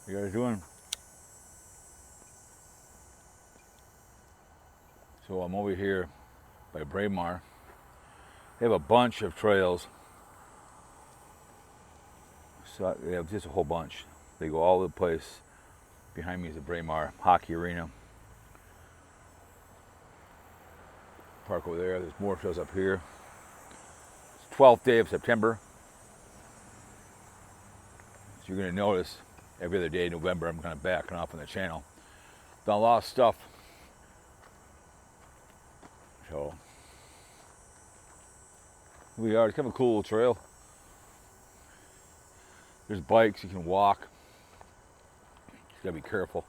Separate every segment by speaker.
Speaker 1: You guys doing? So I'm over here by Braemar. They have a bunch of trails. So they have just a whole bunch. They go all over the place. Behind me is the Braemar hockey arena. Park over there. There's more trails up here. It's 12th day of September. So you're going to notice every other day in November I'm kind of backing off on the channel. Done a lot of stuff. So here we are. It's kind of a cool little trail. There's bikes, you can walk. Just gotta be careful.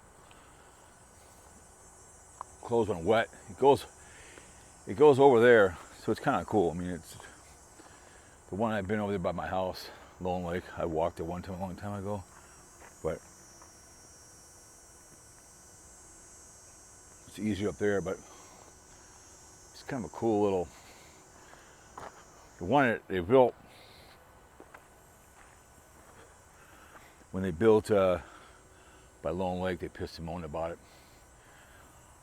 Speaker 1: Clothes when wet. It goes over there, so it's kind of cool. I mean, it's the one I've been over there by my house, Lone Lake. I walked it one time a long time ago, but it's easier up there. But it's kind of a cool little. The one that they built when they built by Lone Lake, they pissed and moaned about it.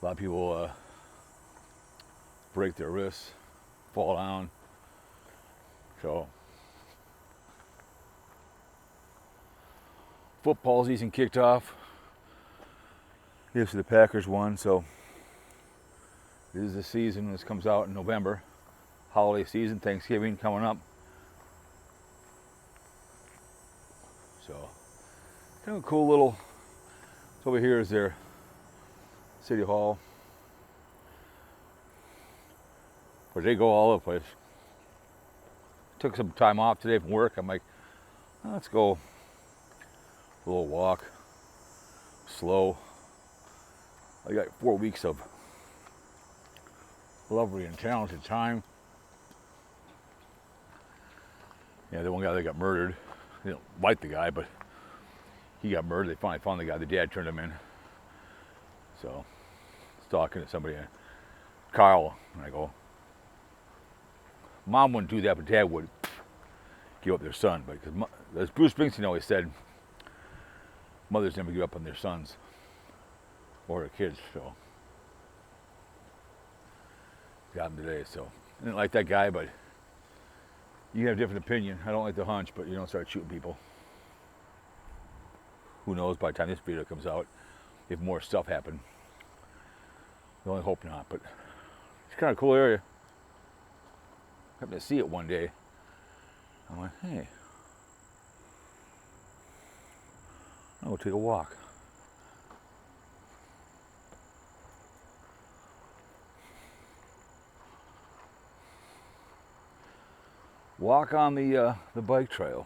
Speaker 1: A lot of people break their wrists, fall down. So football season kicked off. Yes, the Packers won, so this is the season. This comes out in November. Holiday season, Thanksgiving coming up. So kind of a cool little. So over here is their city hall, where they go all over the place. Took some time off today from work. I'm like, oh, let's go a little walk, slow. I got 4 weeks of lovely and talented time. Yeah, the one guy that got murdered, they don't like the guy, but he got murdered. They finally found the guy. The dad turned him in. So, I was talking to somebody, Carl, and I go, Mom wouldn't do that, but Dad would give up their son. But because, as Bruce Springsteen always said, mothers never give up on their sons or their kids. So, got him today. So, I didn't like that guy, but you have a different opinion. I don't like the hunch, but you don't start shooting people. Who knows by the time this video comes out if more stuff happened. I only hope not, but it's kind of a cool area. Happened to see it one day. I'm like, hey, I'll go take a walk. Walk on the bike trail.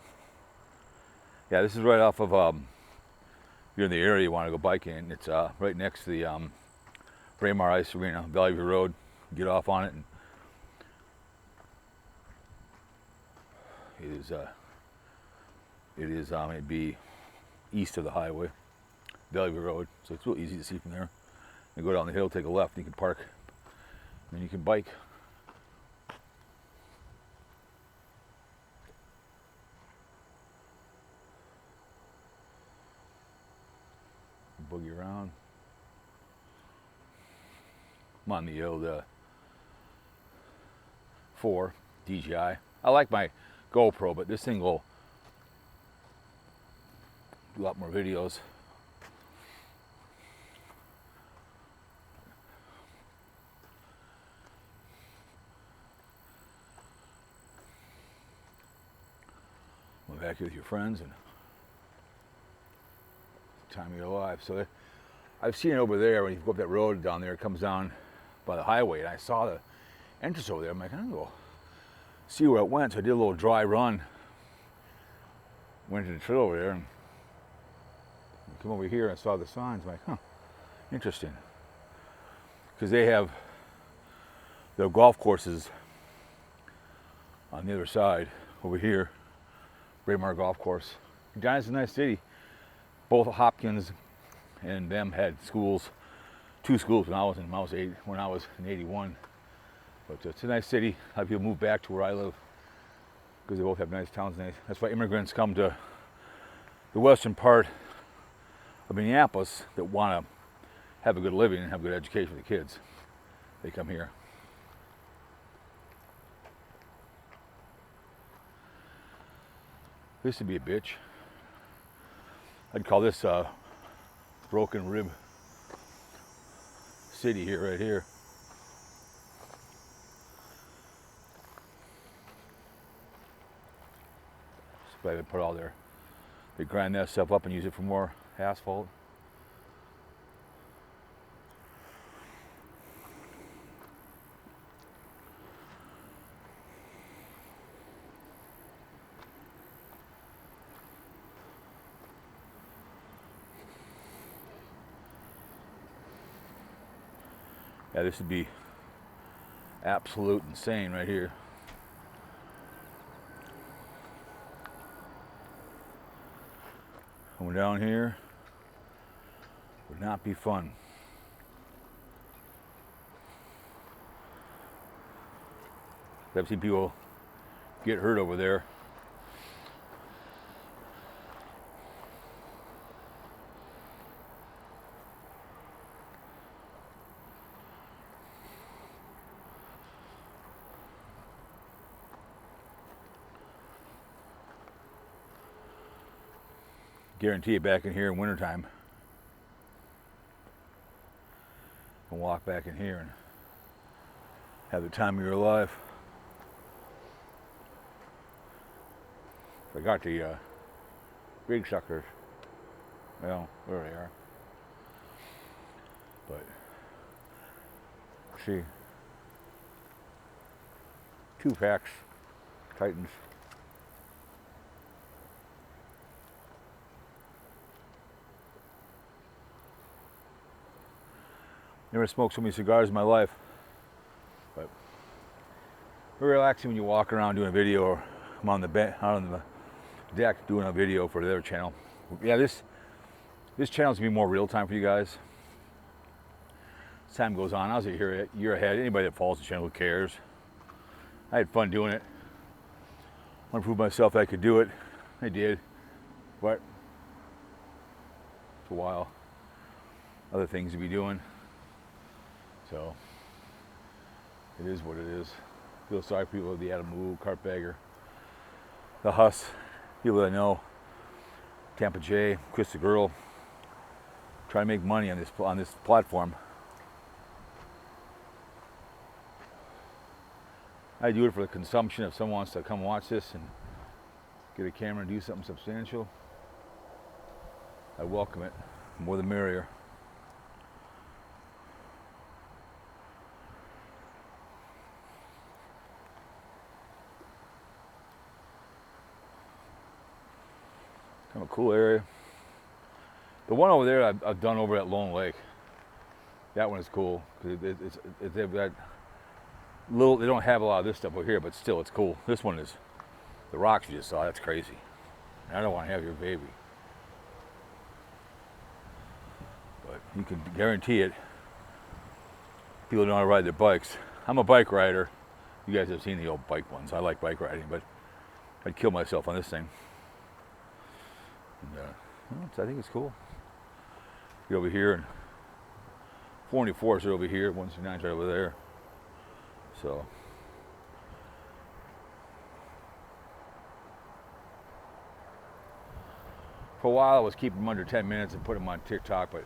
Speaker 1: Yeah, this is right off of, if you're in the area you want to go biking, it's right next to the Braemar Ice Arena, Valley View Road. Get off on it, and it'd be east of the highway, Valley View Road, so it's real easy to see from there. You go down the hill, take a left, and you can park, and you can bike. Boogie around. I'm on the old 4 DJI. I like my GoPro, but this thing will do a lot more videos. We're back here with your friends and time of your life. So I've seen it over there when you go up that road down there. It comes down by the highway, and I saw the entrance over there. I'm like, I'm gonna go see where it went. So I did a little dry run. Went to the trail over there and come over here and saw the signs. I'm like, huh, interesting. Because they have their golf courses on the other side over here. Braemar Golf Course. Edina's a nice city. Both Hopkins and them had schools, 2 schools when I was in 81. But it's a nice city. A lot of people move back to where I live because they both have nice towns. That's why immigrants come to the western part of Minneapolis that want to have a good living and have a good education for the kids. They come here. This would be a bitch. I'd call this a broken rib city here, right here. So they put all their, they grind that stuff up and use it for more asphalt. Yeah, this would be absolute insane right here. Going down here would not be fun. I've seen people get hurt over there. Guarantee it back in here in wintertime. And walk back in here and have the time of your life. I got the rig suckers. Well, there they are. But see, 2 packs, Titans. Never smoked so many cigars in my life, but very relaxing when you walk around doing a video, or I'm on the out on the deck doing a video for their channel. Yeah, this channel's gonna be more real time for you guys. As time goes on, I was a year ahead. Anybody that follows the channel, who cares? I had fun doing it. I want to prove myself that I could do it. I did, but it's a while. Other things to be doing. So it is what it is. Feel sorry for people, the Adam Wu, Cartbagger, the Huss, people that I know, Tampa J, Chris the Girl, trying to make money on this platform. I do it for the consumption. If someone wants to come watch this and get a camera and do something substantial, I welcome it. The more the merrier. Kind of a cool area. The one over there I've done over at Lone Lake. That one is cool because they've got little. They don't have a lot of this stuff over here, but still, it's cool. This one is the rocks you just saw. That's crazy. I don't want to have your baby, but you can guarantee it. People know how to ride their bikes. I'm a bike rider. You guys have seen the old bike ones. I like bike riding, but I'd kill myself on this thing. And, I think it's cool. Get over here, and 404s are over here, 169's right over there. So, for a while I was keeping them under 10 minutes and putting them on TikTok, but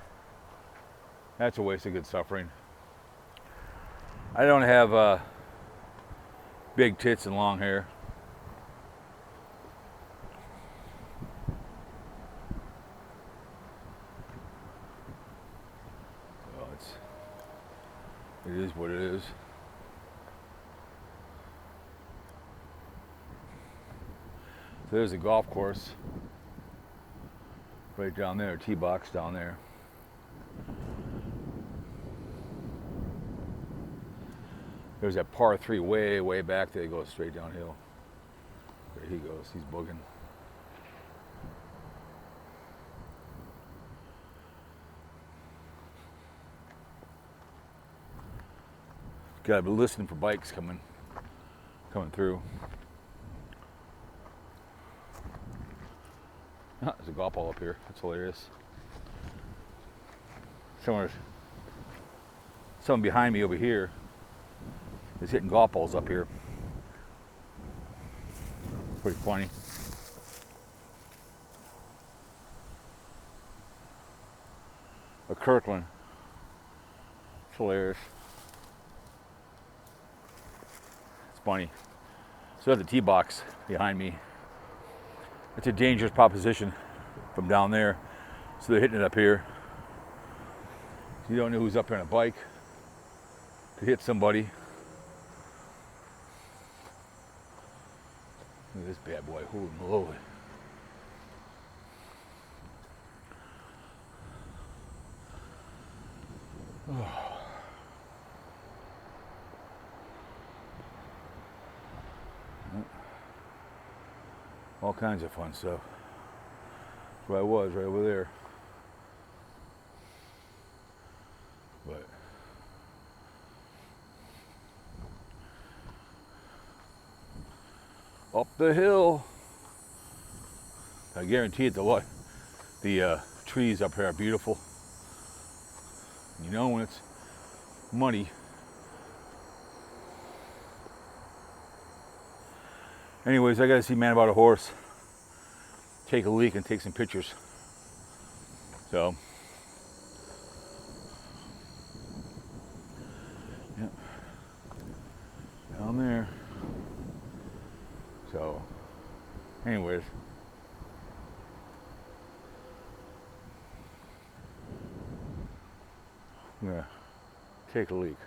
Speaker 1: that's a waste of good suffering. I don't have big tits and long hair. It is what it is. So there's a golf course right down there, tee box down there. There's that par 3 way back there that goes straight downhill. There he goes, he's booging. Gotta be listening for bikes coming through. There's a golf ball up here. That's hilarious. Someone behind me over here is hitting golf balls up here. Pretty funny. A Kirkland. It's hilarious. It's funny. So I have the tee box behind me. It's a dangerous proposition from down there. So they're hitting it up here. You don't know who's up there on a bike. Could hit somebody. Look at this bad boy. Holy moly. Oh. All kinds of fun stuff. That's where I was, right over there. But up the hill, I guarantee it. The trees up here are beautiful. You know when it's muddy. Anyways, I gotta see Man About a Horse, take a leak and take some pictures. So, yep, down there. So, anyways, I'm gonna take a leak.